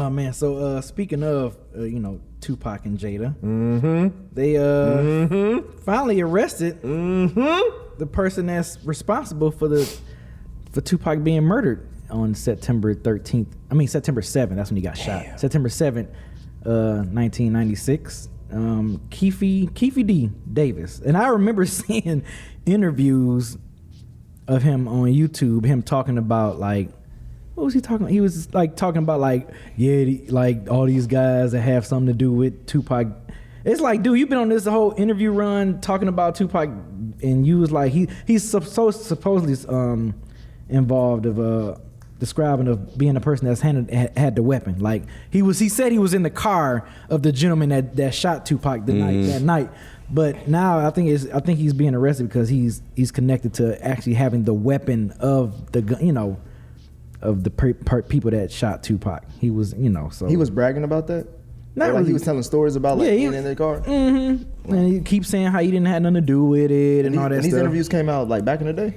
Oh man, so speaking of Tupac and Jada, they finally arrested the person that's responsible for Tupac being murdered on September 13th. I mean September 7th. That's when he got shot. September 7th, 1996. Keefe D. Davis, and I remember seeing interviews of him on YouTube. Him talking about like. What was he talking about? He was like talking about like, like all these guys that have something to do with Tupac. It's like, dude, you've been on this whole interview run talking about Tupac, and you was like, he's supposedly involved of describing of being the person that's had the weapon. Like he said he was in the car of the gentleman that shot Tupac that night. But now I think he's being arrested because he's connected to actually having the weapon of the gun, of the people that shot Tupac. He was, so he was bragging about that. Not really. He was telling stories about being in the car. Mm-hmm. And he keeps saying how he didn't have nothing to do with it and all that stuff. These interviews came out like back in the day.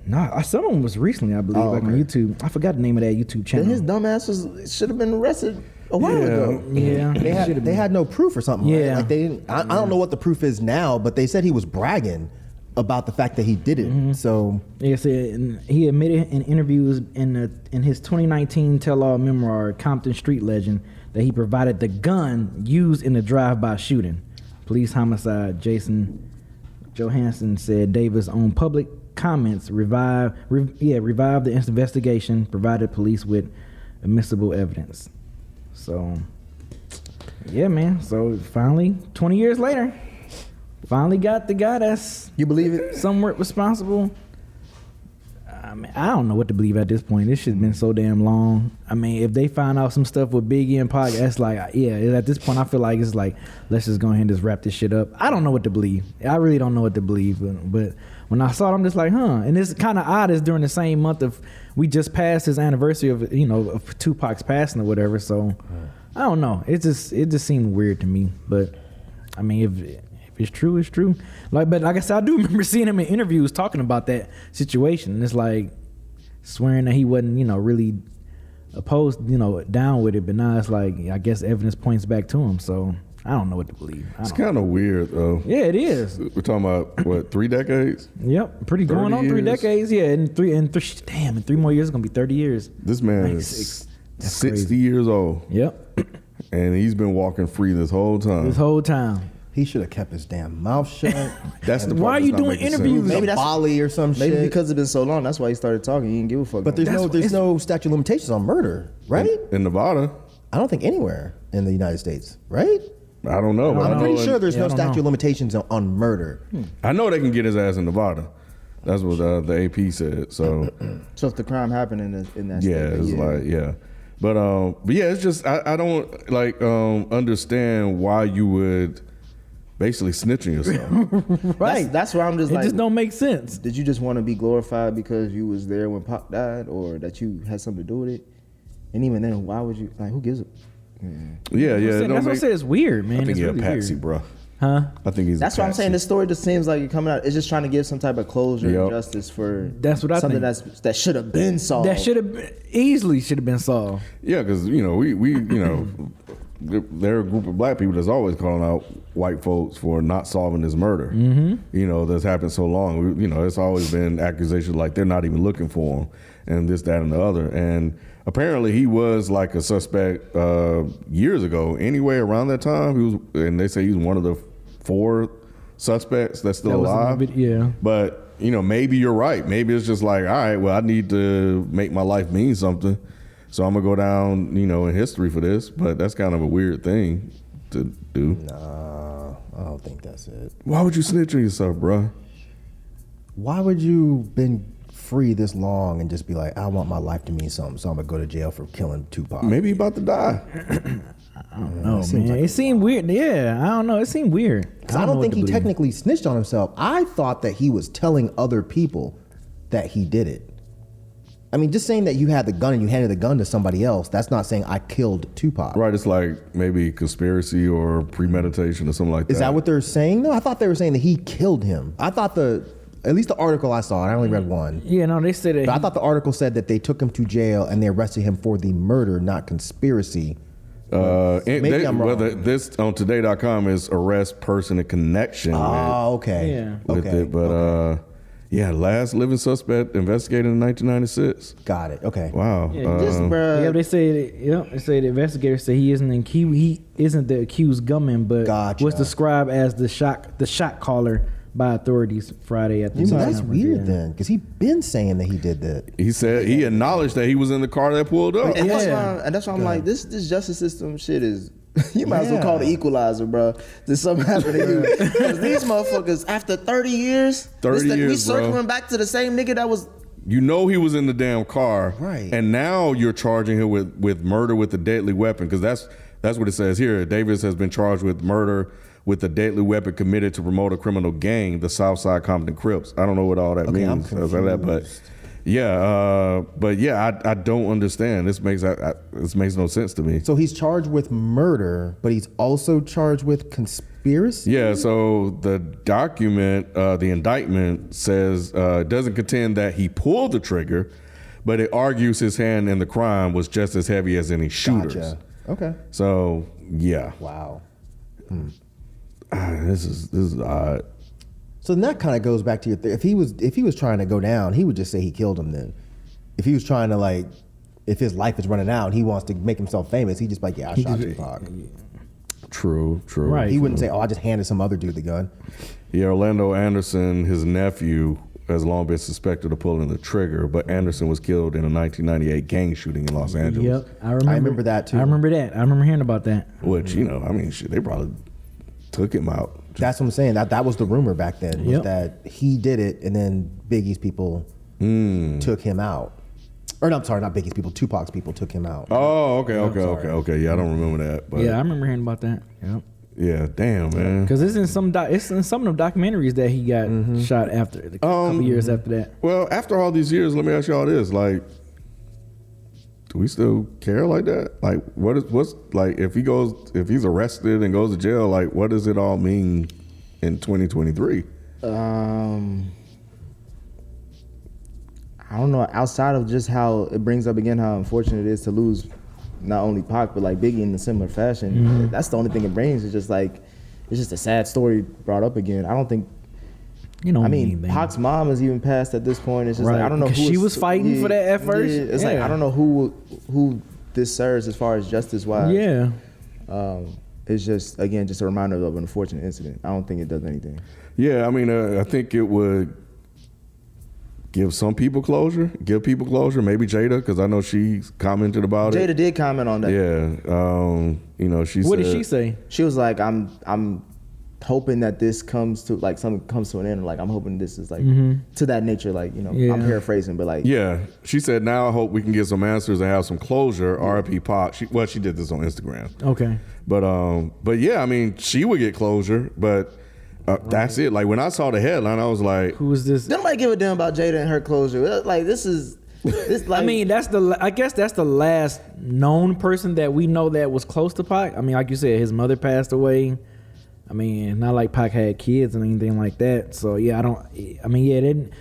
Nah, some of them was recently, I believe, on YouTube. I forgot the name of that YouTube channel. Then his dumb ass should have been arrested a while ago. Yeah, they had no proof or something. Yeah, right? Like they didn't. I don't know what the proof is now, but they said he was bragging about the fact that he did it. Mm-hmm. So yes, and he admitted in interviews in his 2019 tell-all memoir, Compton Street Legend, that he provided the gun used in the drive-by shooting. Police homicide Jason Johansson said Davis on public comments revived the investigation, provided police with admissible evidence. So yeah, man. So finally, 20 years later, finally got the guy that's, you believe it, somewhat responsible. I mean, I don't know what to believe at this point. This shit's been so damn long. I mean, if they find out some stuff with Biggie and Pac, that's like, at this point, I feel like it's like, let's just go ahead and just wrap this shit up. I don't know what to believe. I really don't know what to believe. But when I saw it, I'm just like, huh. And it's kind of odd. It's during the same month of, we just passed his anniversary of, of Tupac's passing or whatever. So I don't know. It just seemed weird to me. But I mean, if it's true, it's true. But like I said, I do remember seeing him in interviews talking about that situation. And it's like swearing that he wasn't, really opposed, down with it. But now it's like, I guess evidence points back to him. So I don't know what to believe. It's kind of weird, though. Yeah, it is. We're talking about, what, 3 decades? Yep, pretty going on 3 decades. Yeah, in 3 more years, it's going to be 30 years. This man is 60 crazy. years old. Yep. And he's been walking free this whole time. He should have kept his damn mouth shut. That's the part. Why are you doing interviews? Maybe that's Bali or some shit. Maybe because it's been so long. That's why he started talking. He didn't give a fuck. But there's no statute of limitations on murder, right? In Nevada. I don't think anywhere in the United States, right? I don't know. I'm pretty sure there's no statute of limitations on murder. I know they can get his ass in Nevada. That's what the AP said. So if the crime happened in that state. It's like, But yeah, it's just I don't understand why you would basically snitch on yourself. Right. That's where I'm just like, it just don't make sense. Did you just want to be glorified because you was there when Pac died, or that you had something to do with it? And even then, why would you, like, who gives a... Yeah. That's what I said. It's weird, man. I think it's he's really a patsy, weird. bro. Huh? I think he's. That's why I'm saying this story just seems like it coming out. It's just trying to give some type of closure and justice for something that should have been solved. That should have easily been solved. Yeah, because there are a group of black people that's always calling out white folks for not solving this murder. Mm-hmm. That's happened so long. It's always been accusations like they're not even looking for him, and this, that, and the other. And apparently, he was like a suspect years ago. Anyway, around that time, and they say he was one of the 4 suspects that's still alive. But maybe you're right. Maybe it's just like, all right, well, I need to make my life mean something, so I'm gonna go down, in history for this. But that's kind of a weird thing to do. Nah, I don't think that's it. Why would you snitch on yourself, bro? Why would you been free this long and just be like, I want my life to mean something, so I'm gonna go to jail for killing Tupac? Maybe he about to die. I don't know, man. It seemed weird. Yeah, I don't know. It seemed weird. Because I don't think he technically snitched on himself. I thought that he was telling other people that he did it. I mean, just saying that you had the gun and you handed the gun to somebody else, that's not saying I killed Tupac. Right, it's like maybe conspiracy or premeditation or something like that. Is that what they're saying, though? I thought they were saying that he killed him. I thought the At least the article I saw, and I only read one. Yeah, no, they said that. But I thought the article said that they took him to jail and they arrested him for the murder, not conspiracy. Maybe I'm wrong. Whether this on today.com is arrest person in connection Okay. Yeah. with it. But last living suspect investigated in 1996. Got it. Okay. Wow. Yeah, they say the investigators say he isn't the accused gunman, but Gotcha. was described as the shot caller by authorities Friday at the That's conference, weird then, because he been saying that he did that. He said he acknowledged that he was in the car that pulled up. And that's why I'm like, this justice system shit is. You might as well call it the equalizer, bro. Did something happen to you? Because these motherfuckers, after 30 years, we circling back to the same nigga that was. You know he was in the damn car, right? And now you're charging him with murder with a deadly weapon, because that's what it says here. Davis has been charged with murder with a deadly weapon committed to promote a criminal gang, the Southside Compton Crips. I don't know what all that means. I'm confused. I don't understand. This makes no sense to me. So he's charged with murder, but he's also charged with conspiracy? Yeah, so the document, the indictment says, doesn't contend that he pulled the trigger, but it argues his hand in the crime was just as heavy as any shooters. Gotcha. Okay. So, yeah. Wow. This is odd. So then that kind of goes back to your if he was trying to go down, he would just say he killed him then. If he was trying to if his life is running out and he wants to make himself famous, he'd just be like, yeah, I shot Tupac. True. Right. He wouldn't say, oh, I just handed some other dude the gun. Yeah, Orlando Anderson, his nephew, has long been suspected of pulling the trigger, but Anderson was killed in a 1998 gang shooting in Los Angeles. Yep, I remember that too. I remember that. I remember hearing about that. Which, shit, they probably took him out. That's what I'm saying. That was the rumor back then, was that he did it and then Biggie's people took him out. Or no, I'm sorry, not Biggie's people, Tupac's people took him out. Oh, okay. Yeah, I don't remember that. But Yeah, I remember hearing about that. Yep. yeah, damn, man. Because it's in some of the documentaries that he got shot after a couple years after that. Well, after all these years, let me ask y'all this: do we still care like that? Like, what's if he's arrested and goes to jail? Like, what does it all mean in 2023? I don't know. Outside of just how it brings up again how unfortunate it is to lose not only Pac but Biggie in a similar fashion. That's the only thing it brings. It's just it's just a sad story brought up again. I don't think. Pac's mom is even passed at this point. It's just I don't know who she was fighting for that at first. Yeah, it's I don't know who this serves as far as justice wise. Yeah. It's just a reminder of an unfortunate incident. I don't think it does anything. Yeah, I think it would give people closure. Maybe Jada, because I know she commented about Jada it. Jada did comment on that. Yeah. She What said, did she say? She was like, I'm hoping that this comes to something comes to an end. I'm hoping this is to that nature. I'm paraphrasing, but yeah. She said, now I hope we can get some answers and have some closure. R.I.P. Pac. She did this on Instagram. Okay. But yeah, she would get closure, but that's it. When I saw the headline, I was like, who is this? Nobody give a damn about Jada and her closure. This is. I guess that's the last known person that we know that was close to Pac. Like you said, his mother passed away. Not like Pac had kids or anything like that. So yeah, then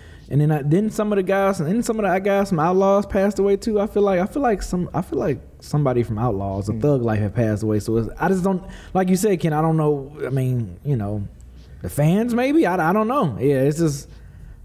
some of the guys and some of the guys from Outlaws passed away too. I feel like somebody from Outlaws, a Thug Life, had passed away. So I just don't, like you said, Ken. I don't know. The fans maybe. I don't know. Yeah, it's just.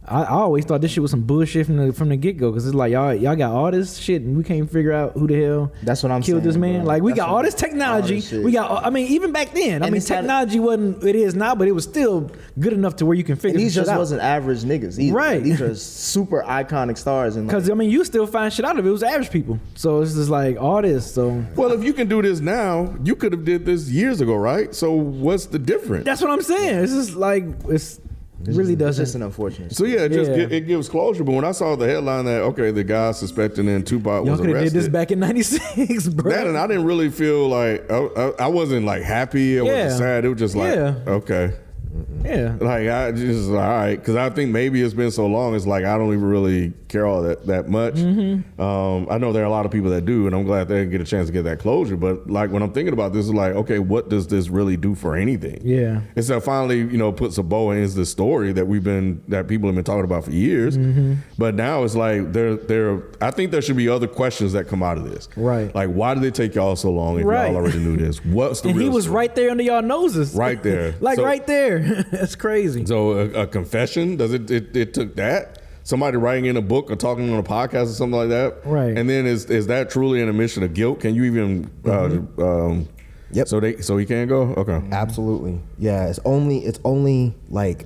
I always thought this shit was some bullshit from the get go, because it's y'all got all this shit and we can't figure out who the hell that's what I'm killed saying, this man. bro. We got all this technology. We got. Even back then. Technology wasn't what it is now, but it was still good enough to where you can figure. And these just out. wasn't average niggas either. Right. These are super iconic stars. Because you still find shit out of it. It was average people. So it's just all this. So well, if you can do this now, you could have did this years ago, right? So what's the difference? That's what I'm saying. It's just It really doesn't. It's just an unfortunate. So yeah, it gives closure. But when I saw the headline that the guy suspecting in Tupac was could have arrested, did this back in '96, bro. That, and I didn't really feel I wasn't happy. I wasn't sad. It was just okay. Yeah. Like I just all right, because I think maybe it's been so long. It's like I don't even really care all that much. I know there are a lot of people that do, and I'm glad they get a chance to get that closure. But like when I'm thinking about this, it's like, okay, what does this really do for anything? Yeah. Instead of finally, puts a bow in this story that people have been talking about for years. But now it's like I think there should be other questions that come out of this. Right. Like, why did it take y'all so long if y'all already knew this? What's the And real he was story? right there under y'all noses. Right there. Like So- right there. That's crazy. So a confession, does it took that? Somebody writing in a book or talking on a podcast or something like that? Right. And then is that truly an admission of guilt? Can you even Yep. So he can't go? Okay. Absolutely. Yeah, it's only like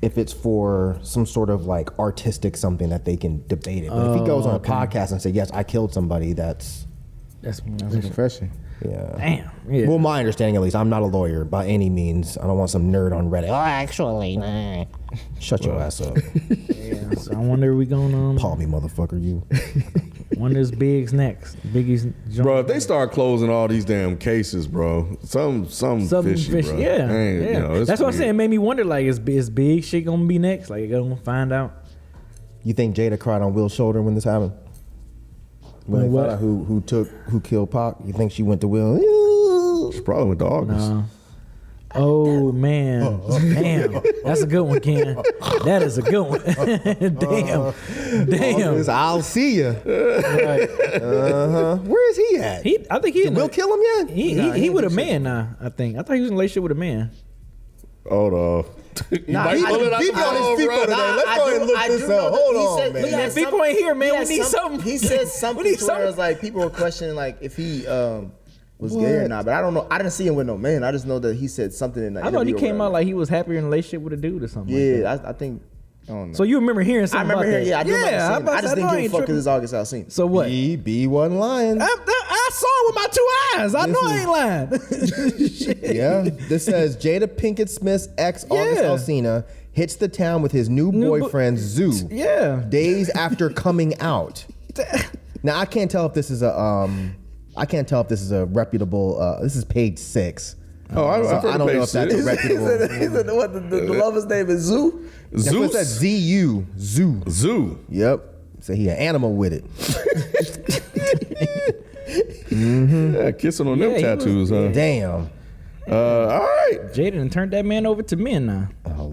if it's for some sort of like artistic something that they can debate it. But if he goes on a podcast and say, yes, I killed somebody, that's It's a confession. yeah. Damn. Yeah. Well, my understanding at least, I'm not a lawyer by any means. I don't want some nerd on Reddit. Oh, actually, nah. Shut your ass up. Yeah, so I wonder we gonna Call me, motherfucker, you. wonder is Big's next. Biggie's Bro, if they start closing all these damn cases, bro, some fishy, bro. Yeah, It's that's what I'm weird. saying. It made me wonder, like, is Big shit gonna be next? Like, gonna find out? You think Jada cried on Will's shoulder when this happened? When they What? found out who killed Pac, you think she went to Will? She probably went to August. Oh man, damn, that's a good one, Ken. That is a good one. damn. I'll see you. Right. Where is he at? I think he. Did Will kill him yet? He with a man now. I think. I thought he was in a relationship with a man. Hold on. Nah, He on his Feefo today. Let's go ahead and look this up. Hold on, man. Look at that people ain't here, man. We need something. He said something We need to where it was something. like people were questioning like if he was gay or not, but I don't know. I didn't see him with no man. I just know that he said something in the I thought he interview or came out whatever. like he was happier in a relationship with a dude or something. Like Yeah, that. I think. I don't know. So you remember hearing I something? remember about hearing. that? Yeah, I do remember seeing it. I just didn't give a fuck because it's August Alsina. So what? B wasn't lying. I saw it with my 2 eyes. I know I ain't lying. Shit. Yeah. This says Jada Pinkett Smith's ex August Yeah. Alsina hits the town with his new boyfriend Zoo. Yeah. Days after coming out. Now I can't tell if this is a reputable. This is page 6. Oh, I've heard I don't know page if that's 6. reputable. He said what the lover's name is Zoo. That's what it says. ZU. Zoo. Zoo. Yep. So he an animal with it. Yeah, kissing on them Yeah, he was- tattoos, huh? Damn. All right. Jaden turned that man over to men now.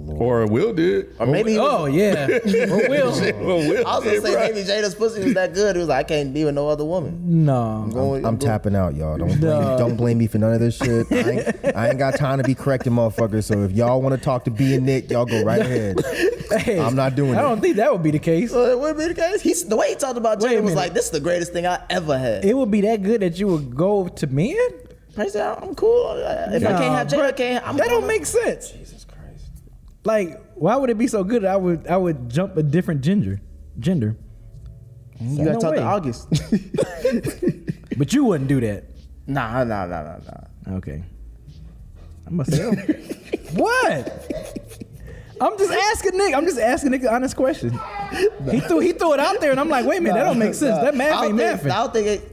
Or Will did. Or maybe he was, Oh yeah. Or Will. Well, Will I was did, gonna say bro. maybe Jada's pussy was that good. He was like, I can't be with no other woman. No. I'm tapping out, y'all. Don't blame me for none of this shit. I ain't got time to be correcting motherfuckers. So if y'all want to talk to B and Nick, y'all go right ahead. Hey, I'm not doing I it. don't think that would be the case. It would be the case. The way he talked about Wait a Jada was minute. like, this is the greatest thing I ever had. It would be that good that you would go to men? I said, I'm cool. If I can't have Jada, I can't. That don't make sense. Jesus Christ. Like, why would it be so good? I would jump a different gender. You gotta No talk way. to August. But you wouldn't do that. Nah. Okay. I'm gonna say, what? I'm just asking Nick an honest question. He threw it out there, and I'm like, wait a minute, that don't make sense. That math ain't mathing. I don't think it.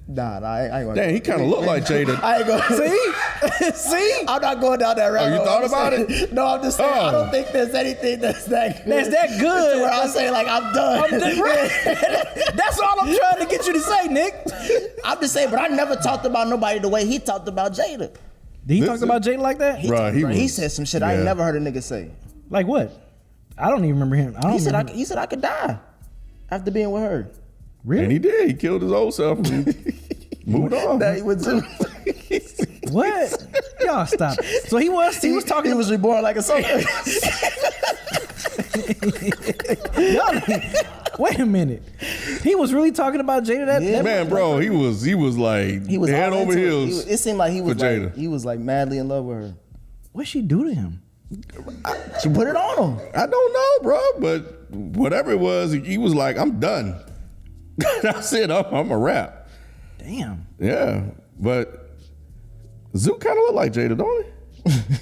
Nah, I ain't gonna. Dang, he kind of looked like Jada. I ain't gonna. See? I'm not going down that rabbit you hole. thought I'm just about saying- No, I'm just saying. I Oh. don't think there's anything that's that good. That's that good. Where I say like I'm done. That's all I'm trying to get you to say, Nick. I'm just saying, but I never talked about nobody the way he talked about Jada. Did he talk about Jada like that? Right, He said some shit I ain't yeah. never heard a nigga say. Like what? I don't even remember him. He said I could die after being with her. Really? And he did. He killed his old self and moved on. That he was. What? Y'all stop. So he was talking. He was reborn like a soldier. Y'all, wait a minute. He was really talking about Jada. That Man, bro, he was like He was head all over into it. heels. It seemed like he was for Jada. he was like madly in love with her. What'd she do to him? She put it on him. I don't know, bro, but whatever it was, he was like, I'm done. That's it. I'm a rap. Damn. Yeah, but Zoo kind of look like Jada, don't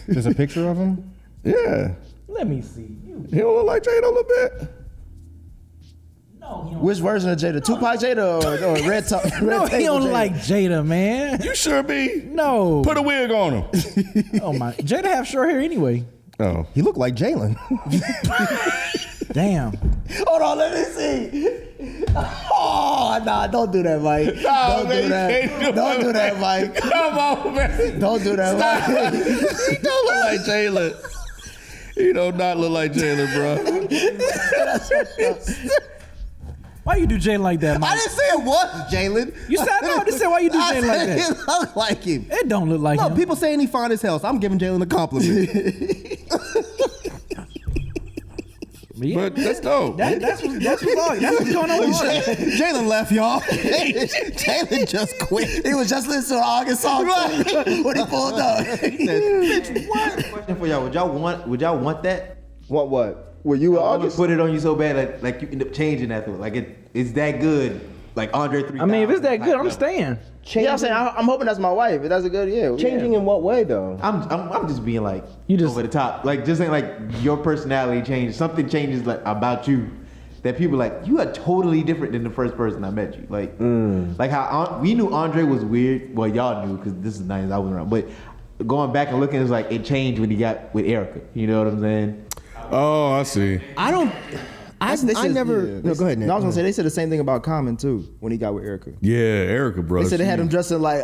There's a picture of him. he? Yeah, Let me see. You. he don't look like Jada a little bit. No, he don't. Which version of Jada? Tupac Jada or Red Top? No, he don't like Jada, man. You sure be? No. Put a wig on him. Oh my. Jada have short hair anyway. Oh. He looked like Jalen. Damn. Hold on, let me see. Oh, nah, don't do that, Mike. Don't do that. Don't do that, Mike. Come on, man. Don't do that, Mike. He don't look like Jalen. He don't not look like Jalen, bro. Why you do Jalen like that, Mike? I didn't say it was Jalen. You said no. I just said why you do Jalen like that. It looked like him. It don't look like No, him. people saying he fine as hell, so I'm giving Jalen a compliment. Yeah, But that's dope. that's what's going on with him. Jalen left, y'all. Jalen just quit. He was just listening to August song when he pulled up. He said, "Bitch, what?" Question for y'all: Would y'all want that? What? Were you I would August? put it on you so bad, like you end up changing after. Like it's that good. Like Andre 3000. I mean, if it's that good, I'm like, staying. Yeah, I'm saying I'm hoping that's my wife. If that's a good, Changing in what way, though? I'm just being like You just- over the top. Like just saying like your personality changes. Something changes like about you that people like you are totally different than the first person I met you. Like how we knew Andre was weird. Well, y'all knew because this is 90s. I wasn't around, but going back and looking, it's like it changed when he got with Erica. You know what I'm saying? Oh, I see. I don't. I never. No, go ahead, Nick. No, I was gonna say they said the same thing about Common too when he got with Erica. Yeah, Erica, bro. They said they had him dressing like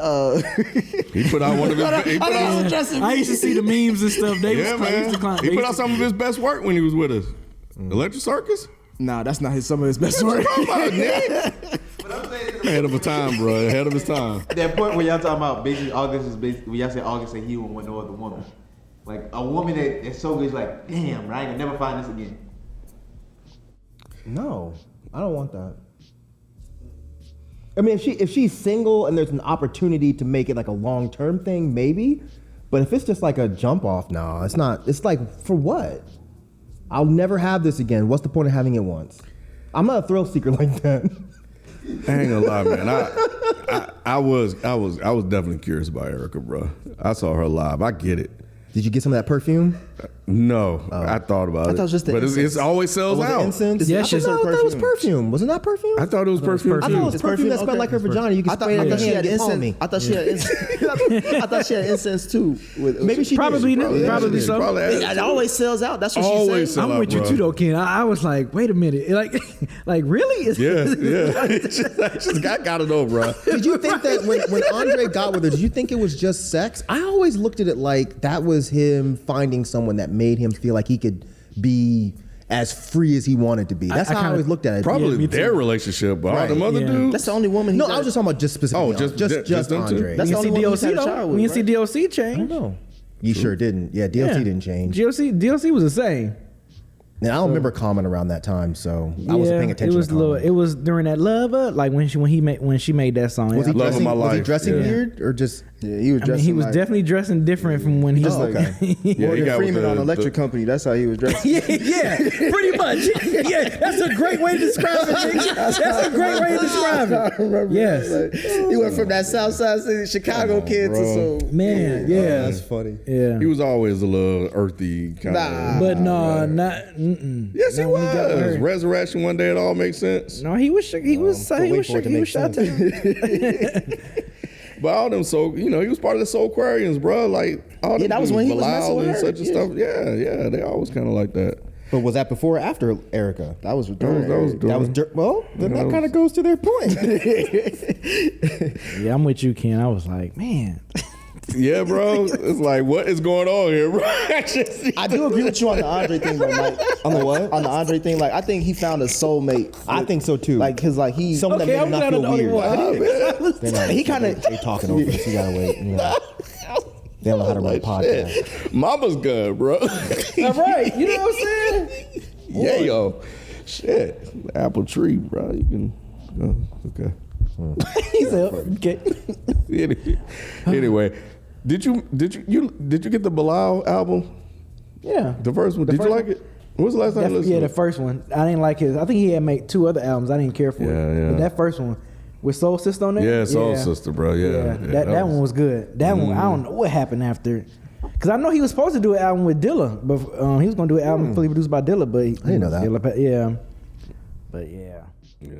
He put out one of his. He put out, I used to see the memes and stuff. They yeah, man. He put out some of his best work when he was with us. Electric Circus. Nah, that's not some of his best work. But I'm saying Ahead of his time, bro. Ahead of his time. that point where y'all talking about basically August is basically when y'all say August said he won't want no other woman. Like a woman that's so good, is like, damn, right? I can never find this again. No, I don't want that. I mean, if she's single and there's an opportunity to make it like a long-term thing, maybe. But if it's just like a jump off, no, it's not. It's like, for what? I'll never have this again. What's the point of having it once? I'm not a thrill seeker like that. I ain't gonna lie, man. I was definitely curious about Erica, bro. I saw her live. I get it. Did you get some of that perfume? No, I thought about it. thought it was just the but incense. it always sells Was it out. incense? Yeah, I she thought said it was perfume. perfume. Wasn't that perfume? I thought it was perfume. I thought it was It's perfume that perfume? smelled like her Okay. vagina. You could I thought, spray it I in thought your she hand had and palm incense. me. I thought she had incense. I thought she had incense too. Maybe she Probably, did. probably so. Probably had It always sells out. That's what Always she said. sell I'm out, with you bro. too, though, Ken. I was like, wait a minute, like really? Yeah. I gotta know, bro. Did you think that when Andre got with her, did you think it was just sex? I always looked at it like that was him finding someone that made him feel like he could be as free as he wanted to be. That's how I always looked at it. Probably me their too. relationship, but all Right, them other yeah. dudes. That's the only woman. No, I was just talking about just specifically. Oh, just them two? Andre. That's We the didn't only see woman he's had a DLC child though. with, We didn't see right? DLC I change. don't know. You sure didn't. Yeah, DLC didn't change. DLC was the same. And I don't remember Common around that time, so I wasn't paying attention. It was to Common. it was during that Love like when she made that song. Was he Love of dressing? my Was he life, dressing yeah. weird or just? Yeah, he was I dressing. mean, he was like, definitely dressing different from when he just was like Yeah, he Morgan got with Freeman the- on Electric Company. That's how he was dressing. yeah, pretty much. Yeah, that's a great way to describe it. Nigga. That's a great way to describe I it. remember. Yes. Like, he went from that South Side Chicago kid bro. to some. Man, yeah. That's funny. Yeah. He was always a little earthy kind Nah. of. But no, not. Mm-mm. Yes, he Not when got with was. her. Resurrection one day, it all makes sense. No, he was. He was. still He waiting was. for it to He make was shot sense. to. But all them he was part of the Soul Aquarians, bro. Like all them Yeah, that was dudes, when he was Bilal messing with and her. such and Yeah. stuff. Yeah, they always kind of like that. But was that before or after Erica? That was That was Well, then That that was- kind of goes to their point. Yeah, I'm with you, Ken. I was like, man. Yeah, bro. It's like, what is going on here, bro? I do agree with you on the Andre thing, though. Like, On the what? On the Andre thing, like I think he found a soulmate. I think so too. Like, cause like he. Someone Okay, that made him I'm not glad feel I'm the only weird. one. They're not- He kinda- they talking over us. You gotta wait. You know. They don't know how to run a podcast. Shit. Mama's good, bro. All right, you know what I'm saying? Yeah, yo. Shit. Apple tree, bro. You can. Okay. He said, okay. Anyway, did you get the Bilal album? Yeah. The first one. Did you like it? When was the last time you listened Yeah, to the it? first one. I didn't like his. I think he had made 2 other albums. I didn't care for Yeah, it. yeah. But that first one with Soul Sister on there. Yeah, Soul Sister, bro. Yeah. that one was good. That one, I don't know what happened after. Because I know he was supposed to do an album with Dilla, but he was going to do an album fully produced by Dilla, but I didn't know that. Yeah. But yeah. Yeah.